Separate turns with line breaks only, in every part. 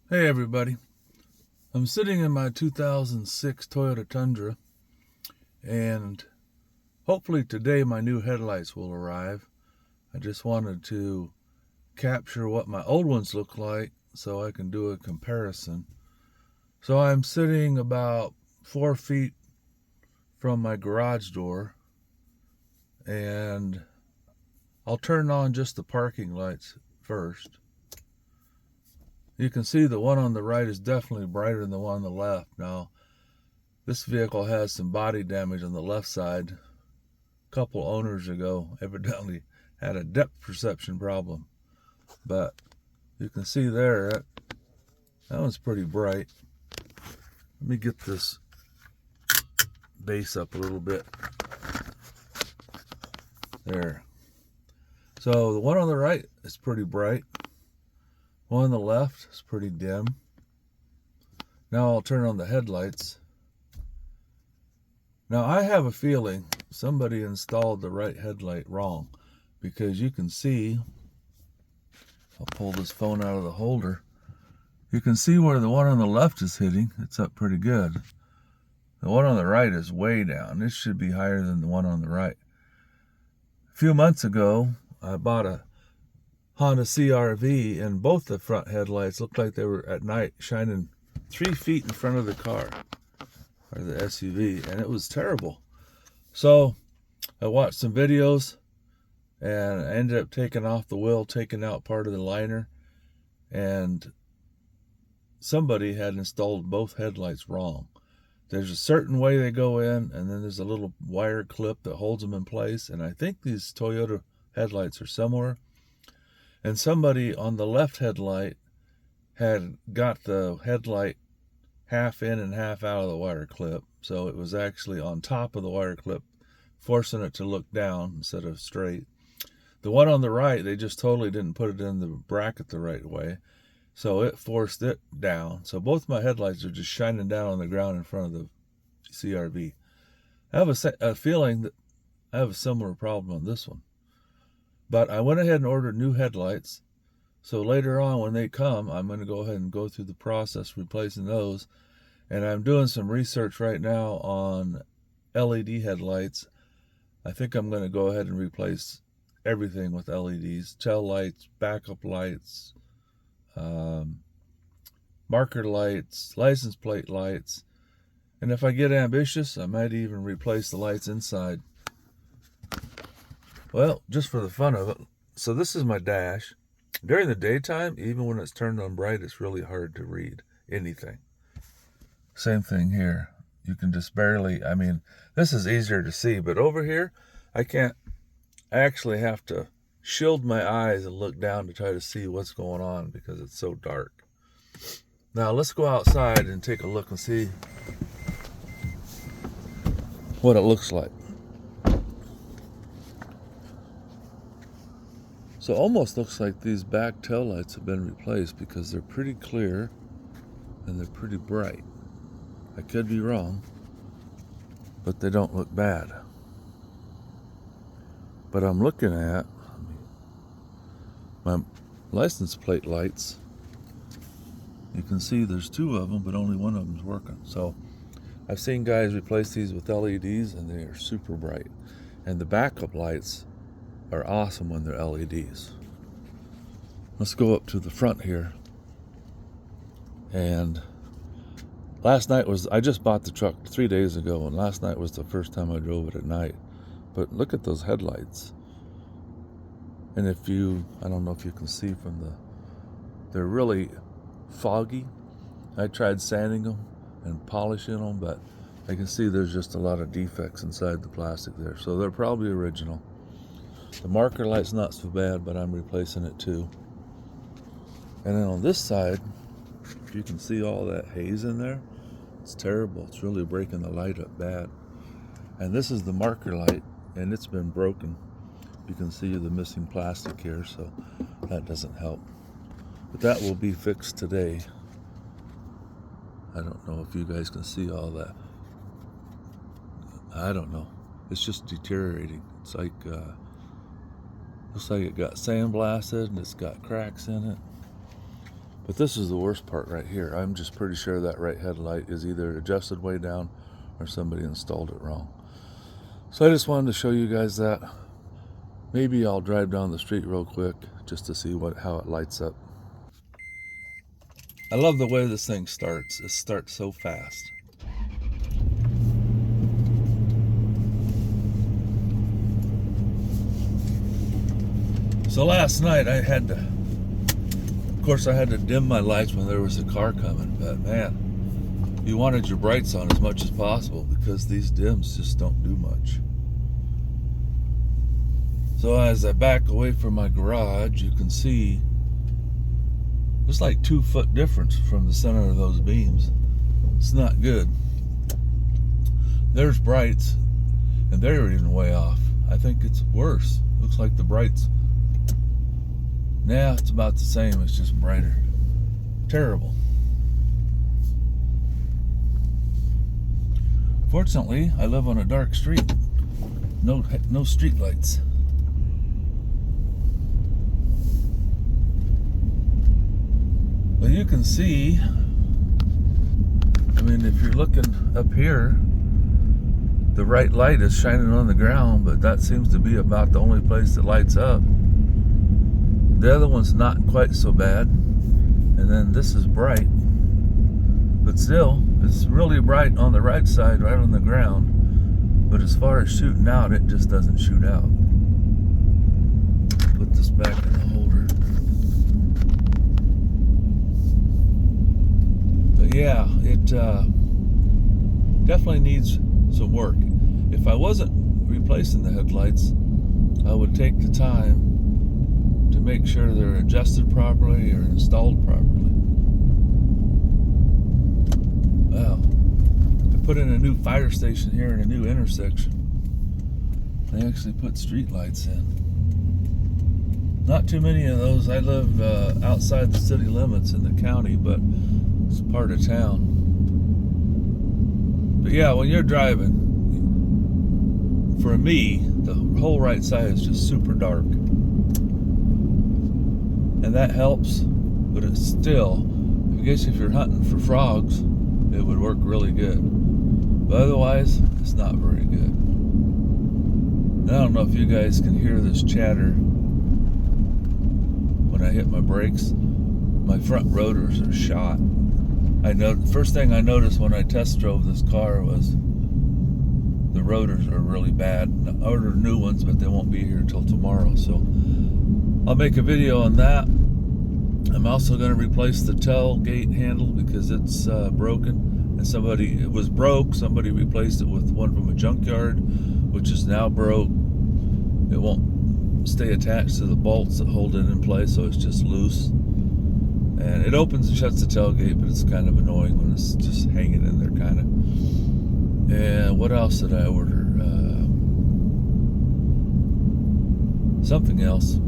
Hey everybody, I'm sitting in my 2006 Toyota Tundra, and hopefully today my new headlights will arrive. I just wanted to capture what my old ones look like so I can do a comparison. So I'm sitting about 4 feet from my garage door, and I'll turn on just the parking lights first. You can see the one on the right is definitely brighter than the one on the left. Now, this vehicle has some body damage on the left side. A couple owners ago evidently had a depth perception problem. But you can see there, that one's pretty bright. Let me get this base up a little bit. There. So the one on the right is pretty bright. One on the left is pretty dim. Now I'll turn on the headlights. Now I have a feeling somebody installed the right headlight wrong, because you can see, I'll pull this phone out of the holder. You can see where the one on the left is hitting. It's up pretty good. The one on the right is way down. This should be higher than the one on the right. A few months ago, I bought a Honda CR-V, and both the front headlights looked like they were at night shining 3 feet in front of the car, or the SUV, and it was terrible. So I watched some videos, and I ended up taking off the wheel, taking out part of the liner, and somebody had installed both headlights wrong. There's a certain way they go in, and then there's a little wire clip that holds them in place, and I think these Toyota headlights are similar. And somebody on the left headlight had got the headlight half in and half out of the wire clip, so it was actually on top of the wire clip, forcing it to look down instead of straight. The one on the right, they just totally didn't put it in the bracket the right way, so it forced it down. So both my headlights are just shining down on the ground in front of the CR-V. I have a feeling that I have a similar problem on this one. But I went ahead and ordered new headlights. So later on when they come, I'm going to go ahead and go through the process replacing those. And I'm doing some research right now on LED headlights. I think I'm going to go ahead and replace everything with LEDs. Tail lights, backup lights, marker lights, license plate lights. And if I get ambitious, I might even replace the lights inside. Well, just for the fun of it. So this is my dash. During the daytime, even when it's turned on bright, it's really hard to read anything. Same thing here. You can just barely, this is easier to see, but over here, I actually have to shield my eyes and look down to try to see what's going on because it's so dark. Now let's go outside and take a look and see what it looks like. So it almost looks like these back tail lights have been replaced because they're pretty clear and they're pretty bright. I could be wrong, but they don't look bad. But I'm looking at my license plate lights. You can see there's two of them, but only one of them's working. So I've seen guys replace these with LEDs and they are super bright. And the backup lights are awesome when they're LEDs. Let's go up to the front here. And I just bought the truck 3 days ago, and last night was the first time I drove it at night. But look at those headlights. And I don't know if you can see they're really foggy. I tried sanding them and polishing them, but I can see there's just a lot of defects inside the plastic there. So they're probably original. The marker light's not so bad, but I'm replacing it too. And then on this side, if you can see all that haze in there, it's terrible. It's really breaking the light up bad. And this is the marker light, and it's been broken. You can see the missing plastic here, so that doesn't help. But that will be fixed today. I don't know if you guys can see all that. I don't know. It's just deteriorating. It's like, looks like it got sandblasted and it's got cracks in it. But this is the worst part right here. I'm just pretty sure that right headlight is either adjusted way down or somebody installed it wrong. So I just wanted to show you guys that. Maybe I'll drive down the street real quick just to see how it lights up. I love the way this thing starts. It starts so fast. So last night I had to dim my lights when there was a car coming, but man, you wanted your brights on as much as possible because these dims just don't do much. So as I back away from my garage, you can see there's like 2 foot difference from the center of those beams. It's not good. There's brights, and they're even way off. I think it's worse. Looks like the brights, it's about the same. It's just brighter. Terrible. Fortunately, I live on a dark street. No street lights. Well, you can see, I mean, if you're looking up here, the right light is shining on the ground, but that seems to be about the only place that lights up. The other one's not quite so bad, and then this is bright, but still, it's really bright on the right side, right on the ground, but as far as shooting out, it just doesn't shoot out. Put this back in the holder. But yeah, it definitely needs some work. If I wasn't replacing the headlights, I would take the time to make sure they're adjusted properly or installed properly. Wow. I put in a new fire station here in a new intersection. They actually put street lights in. Not too many of those. I live outside the city limits in the county, but it's part of town. But yeah, when you're driving, for me, the whole right side is just super dark. And that helps, but it's still, I guess if you're hunting for frogs, it would work really good. But otherwise, it's not very good. And I don't know if you guys can hear this chatter when I hit my brakes. My front rotors are shot. First thing I noticed when I test drove this car was the rotors are really bad. I ordered new ones, but they won't be here till tomorrow, so I'll make a video on that. I'm also going to replace the tailgate handle because it's broken, and it was broke. Somebody replaced it with one from a junkyard, which is now broke. It won't stay attached to the bolts that hold it in place, so it's just loose. And it opens and shuts the tailgate, but it's kind of annoying when it's just hanging in there, kind of. And what else did I order? Something else.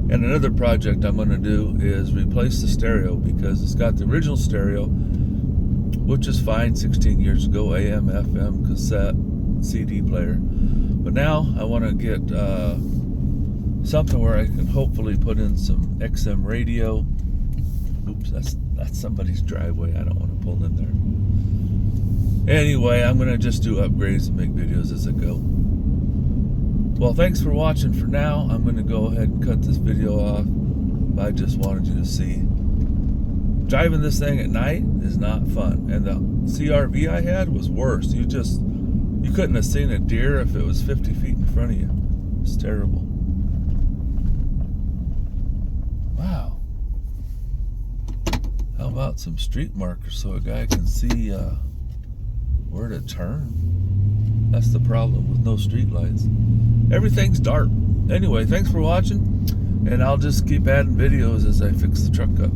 And another project I'm going to do is replace the stereo because it's got the original stereo, which is fine 16 years ago, AM, FM, cassette, CD player. But now I want to get something where I can hopefully put in some XM radio. Oops, that's somebody's driveway. I don't want to pull in there. Anyway, I'm going to just do upgrades and make videos as I go. Well, thanks for watching for now. I'm going to go ahead and cut this video off. I just wanted you to see. Driving this thing at night is not fun. And the CRV I had was worse. You couldn't have seen a deer if it was 50 feet in front of you. It's terrible. Wow. How about some street markers so a guy can see where to turn? That's the problem with no street lights. Everything's dark. Anyway, thanks for watching, and I'll just keep adding videos as I fix the truck up.